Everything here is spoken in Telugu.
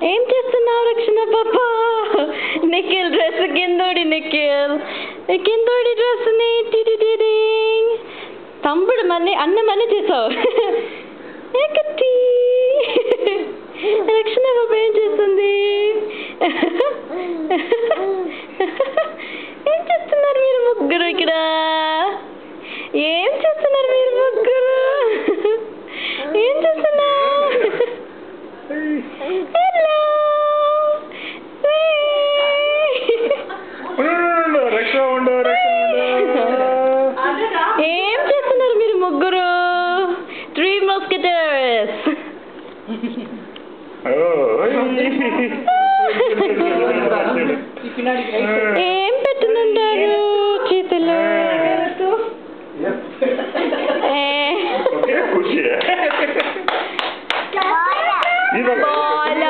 ఏం చేస్తున్నావు రక్షణ పాప? నిఖిల్ డ్రెస్ కిందోడి, నిఖిల్ కిందోడి డ్రెస్ ని తమ్ముడు మళ్ళీ అన్నమని చేసావు. రక్షణ పాప ఏం చేస్తుంది? ఏం చేస్తున్నారు మీరు ముగ్గురు ఇక్కడ? ఏం చేస్తున్నారు మీరు ముగ్గురు? ఏం చేస్తున్నారు? హలో, ఏం చేస్తున్నారు మీరు ముగ్గురు? త్రీ మస్కిటర్స్. ఏం పెట్టునుంటారు చేతుల్లో? బాల